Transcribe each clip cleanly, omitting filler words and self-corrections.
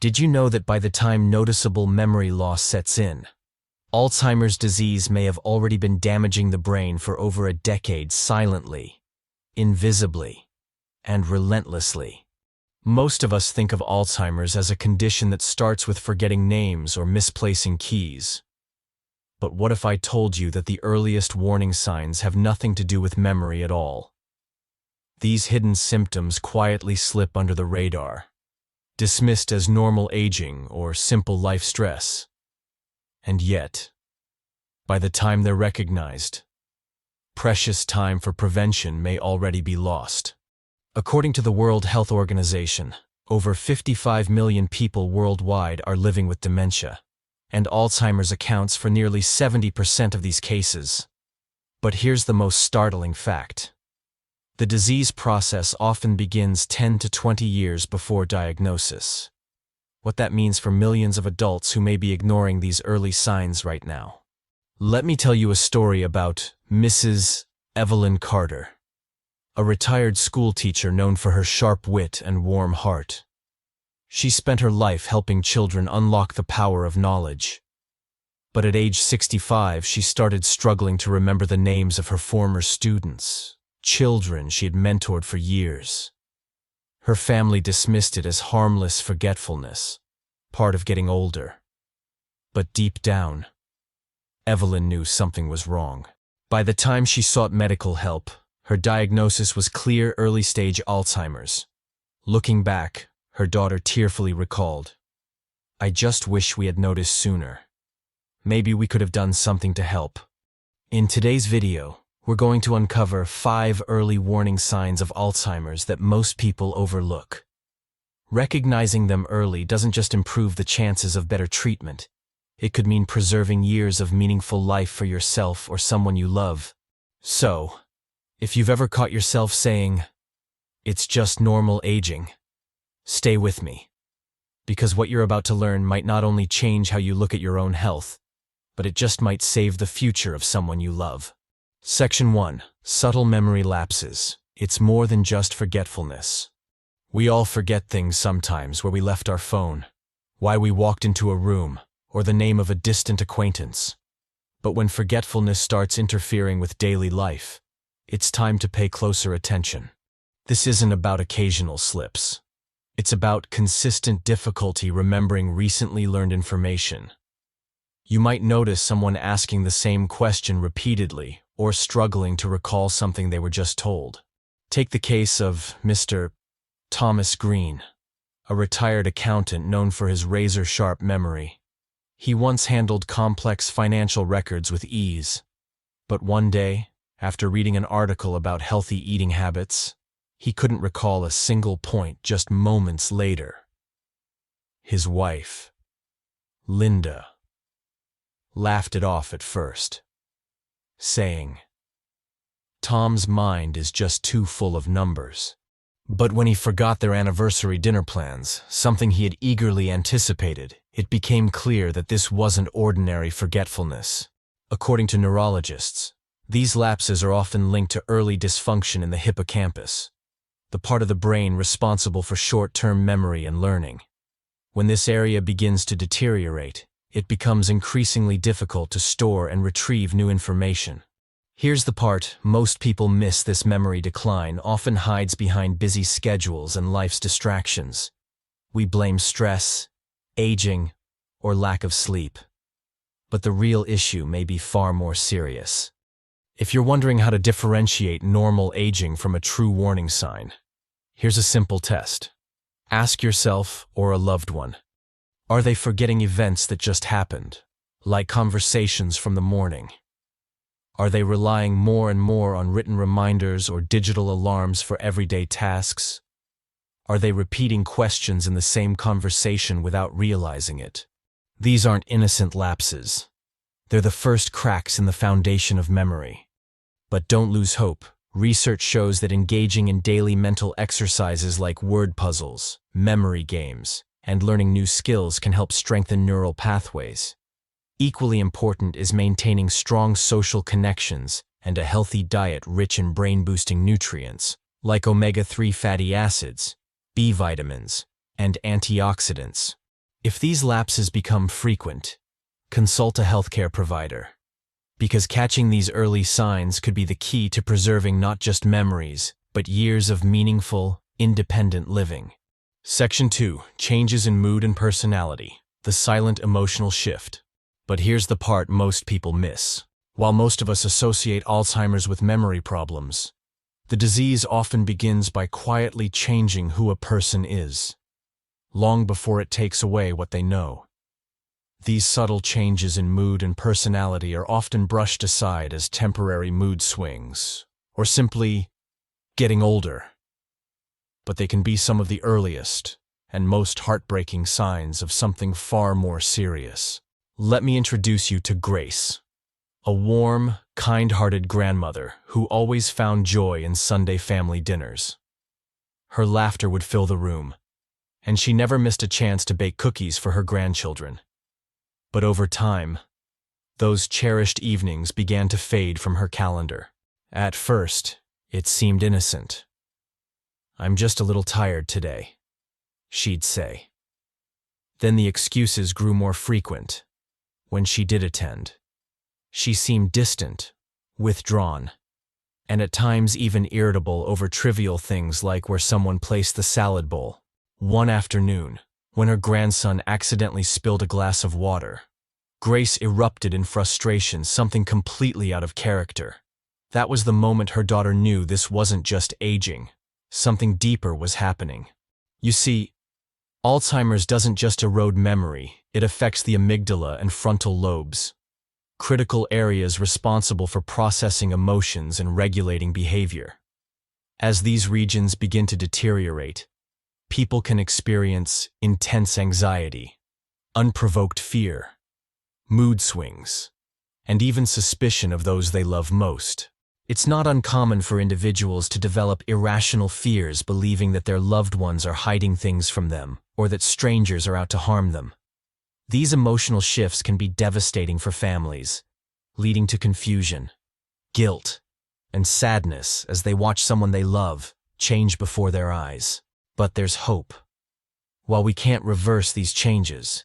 Did you know that by the time noticeable memory loss sets in, Alzheimer's disease may have already been damaging the brain for over a decade silently, invisibly, and relentlessly? Most of us think of Alzheimer's as a condition that starts with forgetting names or misplacing keys. But what if I told you that the earliest warning signs have nothing to do with memory at all? These hidden symptoms quietly slip under the radar, dismissed as normal aging or simple life stress. And yet, by the time they're recognized, precious time for prevention may already be lost. According to the World Health Organization, over 55 million people worldwide are living with dementia, and Alzheimer's accounts for nearly 70% of these cases. But here's the most startling fact. The disease process often begins 10 to 20 years before diagnosis. What that means for millions of adults who may be ignoring these early signs right now. Let me tell you a story about Mrs. Evelyn Carter, a retired school teacher known for her sharp wit and warm heart. She spent her life helping children unlock the power of knowledge. But at age 65, she started struggling to remember the names of her former students, children she had mentored for years. Her family dismissed it as harmless forgetfulness, part of getting older. But deep down, Evelyn knew something was wrong. By the time she sought medical help, her diagnosis was clear early-stage Alzheimer's. Looking back, her daughter tearfully recalled, "I just wish we had noticed sooner. Maybe we could have done something to help." In today's video, we're going to uncover 5 early warning signs of Alzheimer's that most people overlook. Recognizing them early doesn't just improve the chances of better treatment. It could mean preserving years of meaningful life for yourself or someone you love. So, if you've ever caught yourself saying, "It's just normal aging," stay with me. Because what you're about to learn might not only change how you look at your own health, but it just might save the future of someone you love. Section 1. Subtle memory lapses. It's more than just forgetfulness. We all forget things sometimes, where we left our phone, why we walked into a room, or the name of a distant acquaintance. But when forgetfulness starts interfering with daily life, it's time to pay closer attention. This isn't about occasional slips. It's about consistent difficulty remembering recently learned information. You might notice someone asking the same question repeatedly, or struggling to recall something they were just told. Take the case of Mr. Thomas Green, a retired accountant known for his razor-sharp memory. He once handled complex financial records with ease. But one day, after reading an article about healthy eating habits, he couldn't recall a single point just moments later. His wife, Linda, laughed it off at first, saying, "Tom's mind is just too full of numbers." But when he forgot their anniversary dinner plans, something he had eagerly anticipated, it became clear that this wasn't ordinary forgetfulness. According to neurologists, these lapses are often linked to early dysfunction in the hippocampus, the part of the brain responsible for short-term memory and learning. When this area begins to deteriorate, it becomes increasingly difficult to store and retrieve new information. Here's the part most people miss: this memory decline often hides behind busy schedules and life's distractions. We blame stress, aging, or lack of sleep. But the real issue may be far more serious. If you're wondering how to differentiate normal aging from a true warning sign, here's a simple test. Ask yourself or a loved one, are they forgetting events that just happened, like conversations from the morning? Are they relying more and more on written reminders or digital alarms for everyday tasks? Are they repeating questions in the same conversation without realizing it? These aren't innocent lapses. They're the first cracks in the foundation of memory. But don't lose hope. Research shows that engaging in daily mental exercises like word puzzles, memory games, and learning new skills can help strengthen neural pathways. Equally important is maintaining strong social connections and a healthy diet rich in brain-boosting nutrients, like omega-3 fatty acids, B vitamins, and antioxidants. If these lapses become frequent, consult a healthcare provider, because catching these early signs could be the key to preserving not just memories, but years of meaningful, independent living. Section 2. Changes in mood and personality, the silent emotional shift. But here's the part most people miss. While most of us associate Alzheimer's with memory problems, the disease often begins by quietly changing who a person is, long before it takes away what they know. These subtle changes in mood and personality are often brushed aside as temporary mood swings, or simply getting older. But they can be some of the earliest and most heartbreaking signs of something far more serious. Let me introduce you to Grace, a warm, kind-hearted grandmother who always found joy in Sunday family dinners. Her laughter would fill the room, and she never missed a chance to bake cookies for her grandchildren. But over time, those cherished evenings began to fade from her calendar. At first, it seemed innocent. "I'm just a little tired today," she'd say. Then the excuses grew more frequent. When she did attend, she seemed distant, withdrawn, and at times even irritable over trivial things like where someone placed the salad bowl. One afternoon, when her grandson accidentally spilled a glass of water, Grace erupted in frustration, something completely out of character. That was the moment her daughter knew this wasn't just aging. Something deeper was happening. You see, Alzheimer's doesn't just erode memory, it affects the amygdala and frontal lobes, critical areas responsible for processing emotions and regulating behavior. As these regions begin to deteriorate, people can experience intense anxiety, unprovoked fear, mood swings, and even suspicion of those they love most. It's not uncommon for individuals to develop irrational fears, believing that their loved ones are hiding things from them or that strangers are out to harm them. These emotional shifts can be devastating for families, leading to confusion, guilt, and sadness as they watch someone they love change before their eyes. But there's hope. While we can't reverse these changes,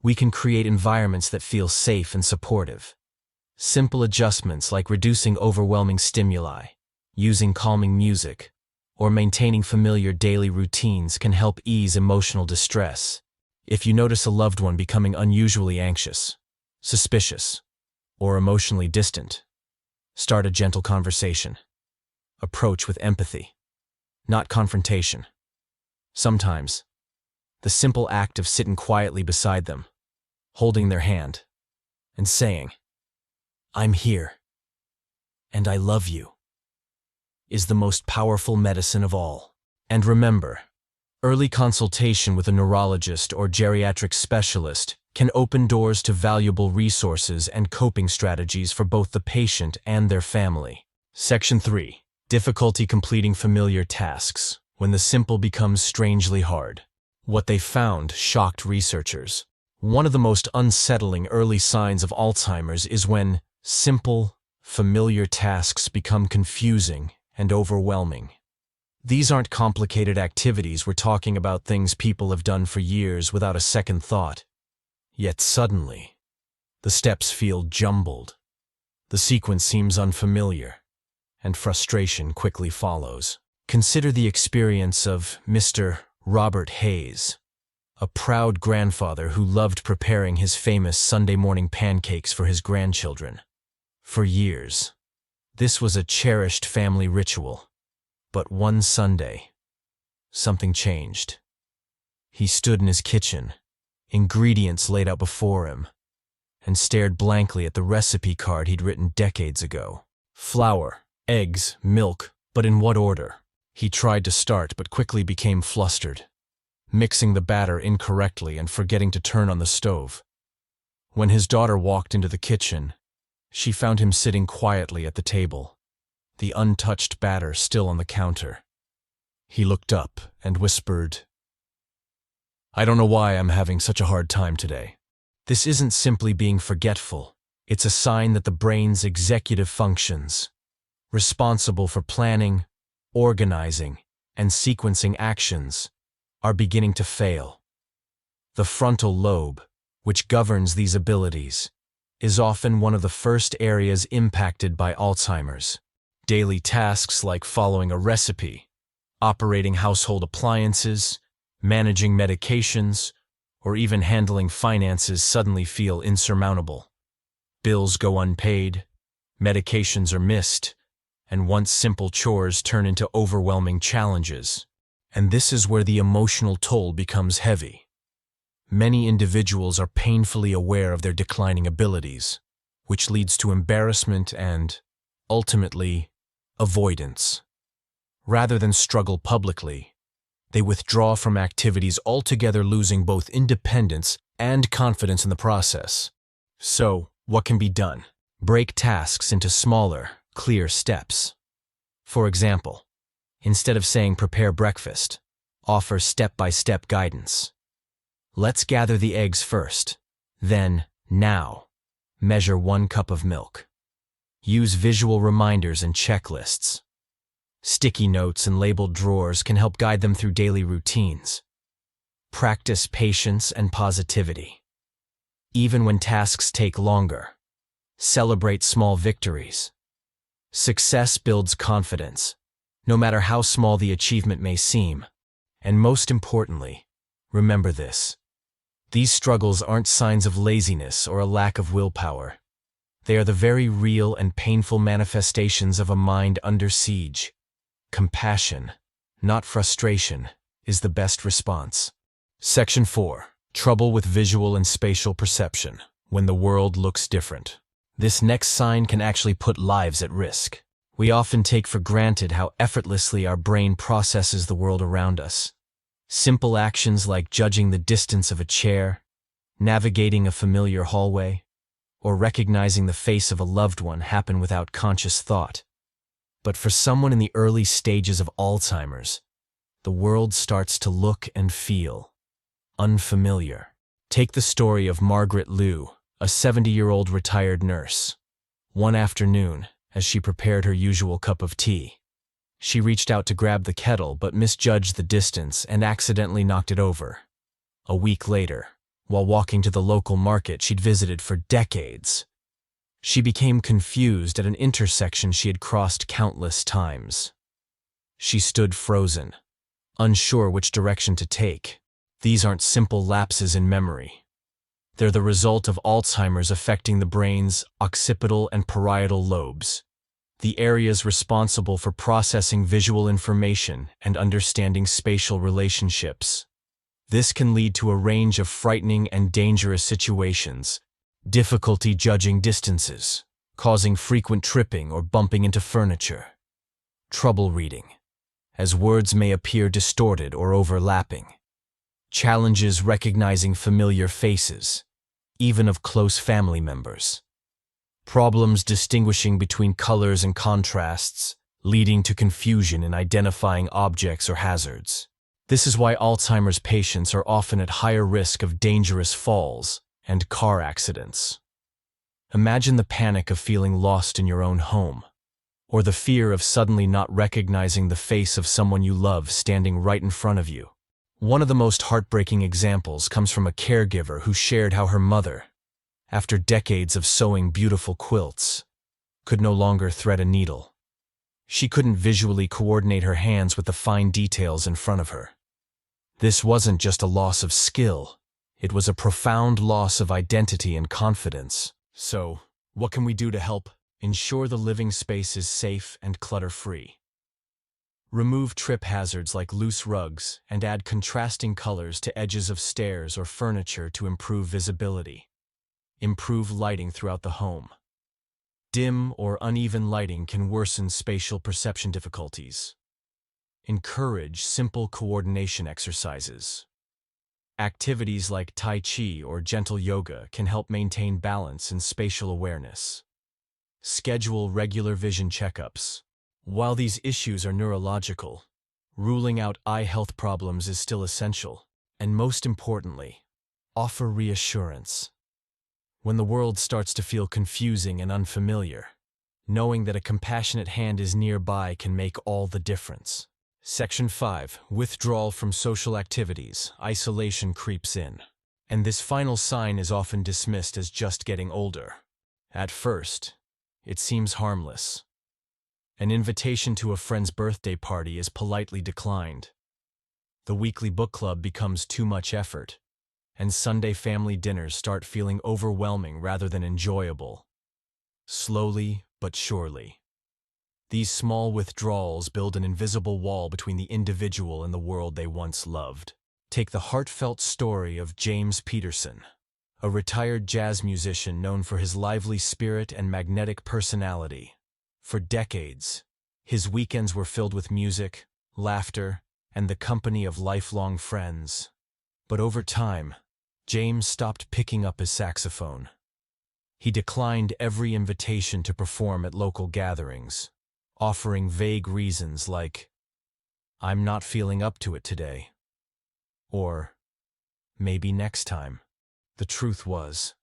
we can create environments that feel safe and supportive. Simple adjustments like reducing overwhelming stimuli, using calming music, or maintaining familiar daily routines can help ease emotional distress. If you notice a loved one becoming unusually anxious, suspicious, or emotionally distant, start a gentle conversation. Approach with empathy, not confrontation. Sometimes, the simple act of sitting quietly beside them, holding their hand, and saying, "I'm here, and I love you," is the most powerful medicine of all. And remember, early consultation with a neurologist or geriatric specialist can open doors to valuable resources and coping strategies for both the patient and their family. Section 3. Difficulty completing familiar tasks, when the simple becomes strangely hard. What they found shocked researchers. One of the most unsettling early signs of Alzheimer's is when simple, familiar tasks become confusing and overwhelming. These aren't complicated activities. We're talking about things people have done for years without a second thought. Yet suddenly, the steps feel jumbled. The sequence seems unfamiliar, and frustration quickly follows. Consider the experience of Mr. Robert Hayes, a proud grandfather who loved preparing his famous Sunday morning pancakes for his grandchildren. For years, this was a cherished family ritual. But one Sunday, something changed. He stood in his kitchen, ingredients laid out before him, and stared blankly at the recipe card he'd written decades ago. Flour, eggs, milk, but in what order? He tried to start but quickly became flustered, mixing the batter incorrectly and forgetting to turn on the stove. When his daughter walked into the kitchen, she found him sitting quietly at the table, the untouched batter still on the counter. He looked up and whispered, "I don't know why I'm having such a hard time today." This isn't simply being forgetful. It's a sign that the brain's executive functions, responsible for planning, organizing, and sequencing actions, are beginning to fail. The frontal lobe, which governs these abilities, is often one of the first areas impacted by Alzheimer's. Daily tasks like following a recipe, operating household appliances, managing medications, or even handling finances suddenly feel insurmountable. Bills go unpaid, medications are missed, and once simple chores turn into overwhelming challenges. And this is where the emotional toll becomes heavy. Many individuals are painfully aware of their declining abilities, which leads to embarrassment and, ultimately, avoidance. Rather than struggle publicly, they withdraw from activities altogether, losing both independence and confidence in the process. So, what can be done? Break tasks into smaller, clear steps. For example, instead of saying prepare breakfast, offer step-by-step guidance. Let's gather the eggs first. Then, now, measure 1 cup of milk. Use visual reminders and checklists. Sticky notes and labeled drawers can help guide them through daily routines. Practice patience and positivity. Even when tasks take longer, celebrate small victories. Success builds confidence, no matter how small the achievement may seem. And most importantly, remember this. These struggles aren't signs of laziness or a lack of willpower. They are the very real and painful manifestations of a mind under siege. Compassion, not frustration, is the best response. Section 4. Trouble with visual and spatial perception, when the world looks different. This next sign can actually put lives at risk. We often take for granted how effortlessly our brain processes the world around us. Simple actions like judging the distance of a chair, navigating a familiar hallway, or recognizing the face of a loved one happen without conscious thought. But for someone in the early stages of Alzheimer's, the world starts to look and feel unfamiliar. Take the story of Margaret Liu, a 70-year-old retired nurse. One afternoon, as she prepared her usual cup of tea, she reached out to grab the kettle but misjudged the distance and accidentally knocked it over. A week later, while walking to the local market she'd visited for decades, she became confused at an intersection she had crossed countless times. She stood frozen, unsure which direction to take. These aren't simple lapses in memory. They're the result of Alzheimer's affecting the brain's occipital and parietal lobes, the areas responsible for processing visual information and understanding spatial relationships. This can lead to a range of frightening and dangerous situations. Difficulty judging distances, causing frequent tripping or bumping into furniture. Trouble reading, as words may appear distorted or overlapping. Challenges recognizing familiar faces, even of close family members. Problems distinguishing between colors and contrasts, leading to confusion in identifying objects or hazards. This is why Alzheimer's patients are often at higher risk of dangerous falls and car accidents. Imagine the panic of feeling lost in your own home, or the fear of suddenly not recognizing the face of someone you love standing right in front of you. One of the most heartbreaking examples comes from a caregiver who shared how her mother, after decades of sewing beautiful quilts, could no longer thread a needle. She couldn't visually coordinate her hands with the fine details in front of her. This wasn't just a loss of skill. It was a profound loss of identity and confidence. So, what can we do to help ensure the living space is safe and clutter-free? Remove trip hazards like loose rugs and add contrasting colors to edges of stairs or furniture to improve visibility. Improve lighting throughout the home. Dim or uneven lighting can worsen spatial perception difficulties. Encourage simple coordination exercises. Activities like Tai Chi or gentle yoga can help maintain balance and spatial awareness. Schedule regular vision checkups. While these issues are neurological, ruling out eye health problems is still essential. And most importantly, offer reassurance. When the world starts to feel confusing and unfamiliar, knowing that a compassionate hand is nearby can make all the difference. Section 5. Withdrawal from social activities. Isolation creeps in. And this final sign is often dismissed as just getting older. At first, it seems harmless. An invitation to a friend's birthday party is politely declined. The weekly book club becomes too much effort, and Sunday family dinners start feeling overwhelming rather than enjoyable. Slowly but surely, these small withdrawals build an invisible wall between the individual and the world they once loved. Take the heartfelt story of James Peterson, a retired jazz musician known for his lively spirit and magnetic personality. For decades, his weekends were filled with music, laughter, and the company of lifelong friends. But over time, James stopped picking up his saxophone. He declined every invitation to perform at local gatherings, offering vague reasons like, "I'm not feeling up to it today," or "maybe next time." The truth was,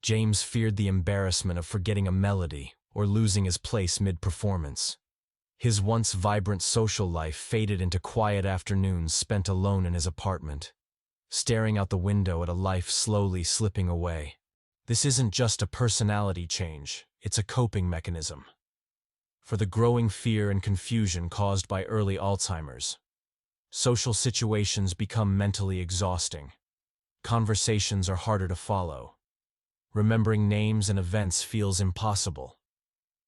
James feared the embarrassment of forgetting a melody or losing his place mid-performance. His once vibrant social life faded into quiet afternoons spent alone in his apartment, staring out the window at a life slowly slipping away. This isn't just a personality change, it's a coping mechanism for the growing fear and confusion caused by early Alzheimer's. Social situations become mentally exhausting. Conversations are harder to follow. Remembering names and events feels impossible.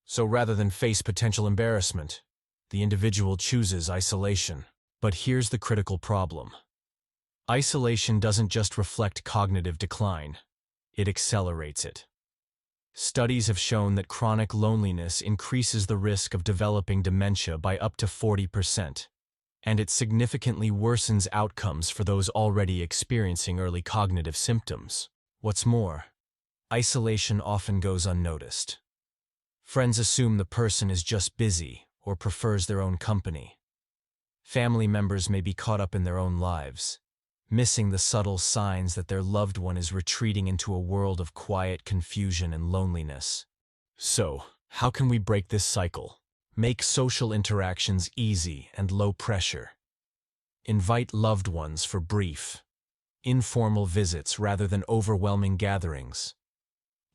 So rather than face potential embarrassment, the individual chooses isolation. But here's the critical problem. Isolation doesn't just reflect cognitive decline, it accelerates it. Studies have shown that chronic loneliness increases the risk of developing dementia by up to 40%, and it significantly worsens outcomes for those already experiencing early cognitive symptoms. What's more, isolation often goes unnoticed. Friends assume the person is just busy or prefers their own company. Family members may be caught up in their own lives, missing the subtle signs that their loved one is retreating into a world of quiet confusion and loneliness. So, how can we break this cycle? Make social interactions easy and low pressure. Invite loved ones for brief, informal visits rather than overwhelming gatherings.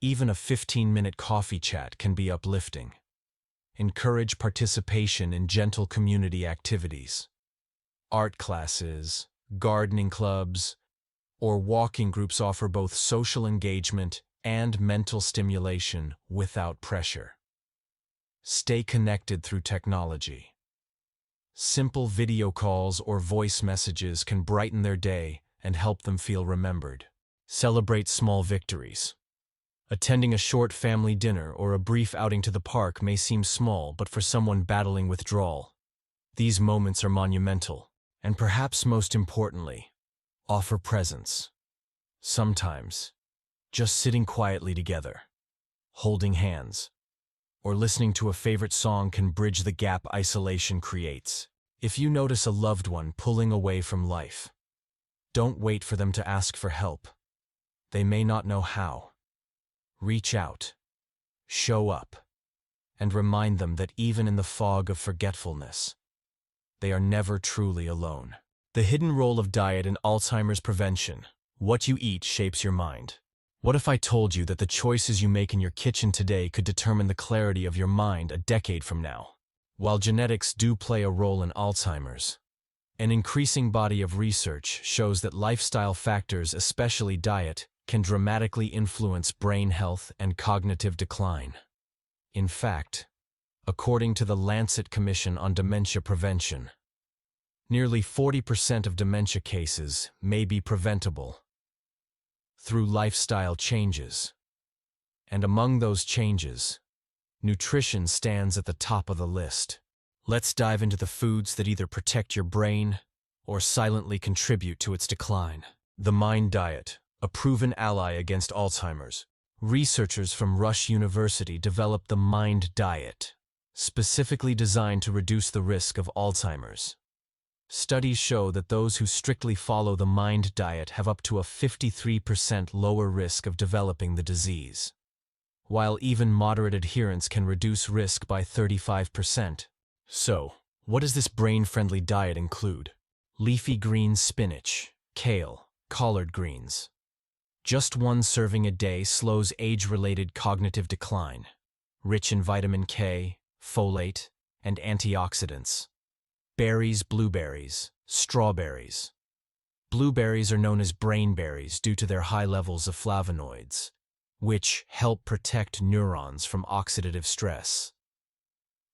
Even a 15-minute coffee chat can be uplifting. Encourage participation in gentle community activities. Art classes, gardening clubs, or walking groups offer both social engagement and mental stimulation without pressure. Stay connected through technology. Simple video calls or voice messages can brighten their day and help them feel remembered. Celebrate small victories. Attending a short family dinner or a brief outing to the park may seem small, but for someone battling withdrawal, these moments are monumental. And perhaps most importantly, offer presence. Sometimes, just sitting quietly together, holding hands, or listening to a favorite song can bridge the gap isolation creates. If you notice a loved one pulling away from life, don't wait for them to ask for help. They may not know how. Reach out, show up, and remind them that even in the fog of forgetfulness, they are never truly alone. The hidden role of diet in Alzheimer's prevention. What you eat shapes your mind. What if I told you that the choices you make in your kitchen today could determine the clarity of your mind a decade from now? While genetics do play a role in Alzheimer's, an increasing body of research shows that lifestyle factors, especially diet, can dramatically influence brain health and cognitive decline. In fact, according to the Lancet Commission on Dementia Prevention, nearly 40% of dementia cases may be preventable through lifestyle changes. And among those changes, nutrition stands at the top of the list. Let's dive into the foods that either protect your brain or silently contribute to its decline. The Mind Diet, a proven ally against Alzheimer's. Researchers from Rush University developed the Mind Diet, specifically designed to reduce the risk of Alzheimer's. Studies show that those who strictly follow the Mind Diet have up to a 53% lower risk of developing the disease, while even moderate adherence can reduce risk by 35%. So, what does this brain-friendly diet include? Leafy green spinach, kale, Collard greens. Just one serving a day slows age-related cognitive decline. Rich in vitamin K, folate, and antioxidants. Berries, blueberries, strawberries. Blueberries are known as brain berries due to their high levels of flavonoids, which help protect neurons from oxidative stress.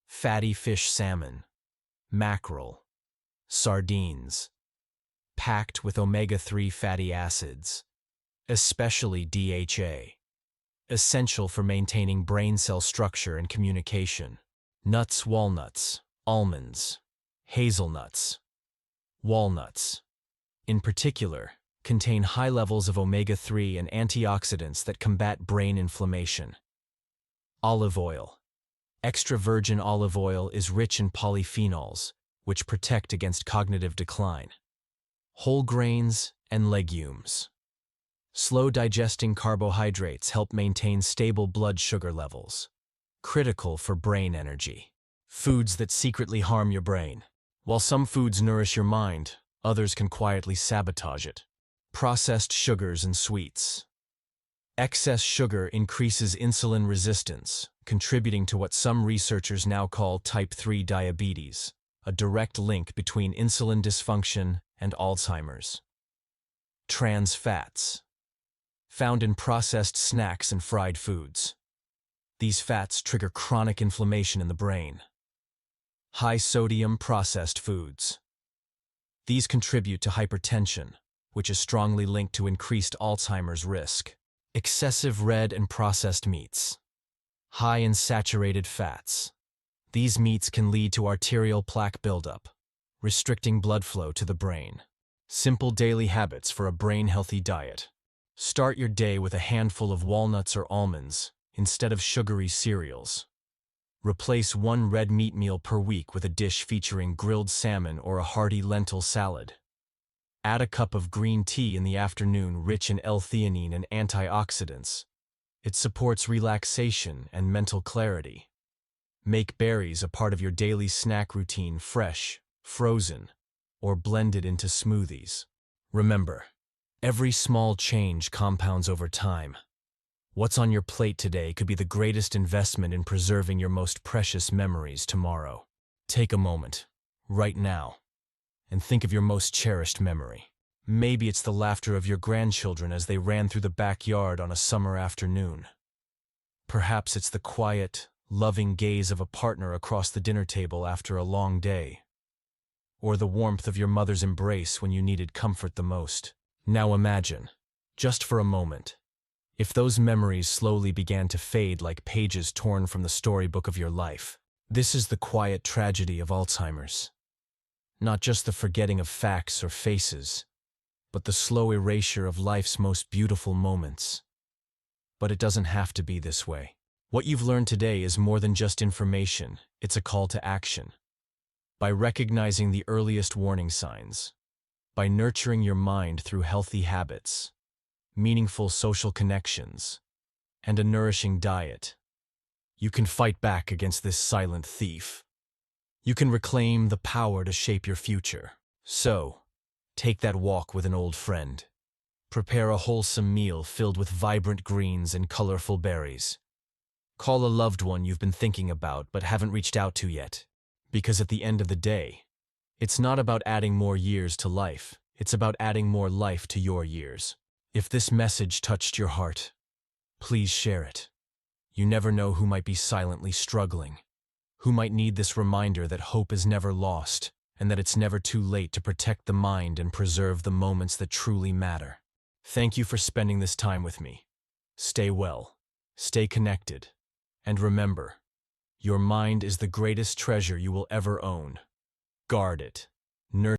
Fatty fish salmon, mackerel, sardines, packed with omega-3 fatty acids, especially DHA, essential for maintaining brain cell structure and communication. Nuts, walnuts, almonds, hazelnuts, walnuts, in particular, contain high levels of omega-3 and antioxidants that combat brain inflammation. Olive oil. Extra virgin olive oil is rich in polyphenols, which protect against cognitive decline. Whole grains and legumes. Slow-digesting carbohydrates help maintain stable blood sugar levels, critical for brain energy. Foods that secretly harm your brain. While some foods nourish your mind, others can quietly sabotage it. Processed sugars and sweets. Excess sugar increases insulin resistance, contributing to what some researchers now call type 3 diabetes, a direct link between insulin dysfunction and Alzheimer's. Trans fats. Found in processed snacks and fried foods. These fats trigger chronic inflammation in the brain. High-sodium processed foods. These contribute to hypertension, which is strongly linked to increased Alzheimer's risk. Excessive red and processed meats. High in saturated fats. These meats can lead to arterial plaque buildup, restricting blood flow to the brain. Simple daily habits for a brain-healthy diet. Start your day with a handful of walnuts or almonds instead of sugary cereals. Replace one red meat meal per week with a dish featuring grilled salmon or a hearty lentil salad. Add a cup of green tea in the afternoon rich in L-theanine and antioxidants. It supports relaxation and mental clarity. Make berries a part of your daily snack routine fresh, frozen, or blended into smoothies. Remember, every small change compounds over time. What's on your plate today could be the greatest investment in preserving your most precious memories tomorrow. Take a moment, right now, and think of your most cherished memory. Maybe it's the laughter of your grandchildren as they ran through the backyard on a summer afternoon. Perhaps it's the quiet, loving gaze of a partner across the dinner table after a long day. Or the warmth of your mother's embrace when you needed comfort the most. Now imagine, just for a moment, if those memories slowly began to fade like pages torn from the storybook of your life. This is the quiet tragedy of Alzheimer's. Not just the forgetting of facts or faces, but the slow erasure of life's most beautiful moments. But it doesn't have to be this way. What you've learned today is more than just information, it's a call to action. By recognizing the earliest warning signs, by nurturing your mind through healthy habits, meaningful social connections, and a nourishing diet, you can fight back against this silent thief. You can reclaim the power to shape your future. So, take that walk with an old friend. Prepare a wholesome meal filled with vibrant greens and colorful berries. Call a loved one you've been thinking about but haven't reached out to yet. Because at the end of the day, it's not about adding more years to life, it's about adding more life to your years. If this message touched your heart, please share it. You never know who might be silently struggling, who might need this reminder that hope is never lost, and that it's never too late to protect the mind and preserve the moments that truly matter. Thank you for spending this time with me. Stay well, stay connected, and remember, your mind is the greatest treasure you will ever own. Guard it. Nurture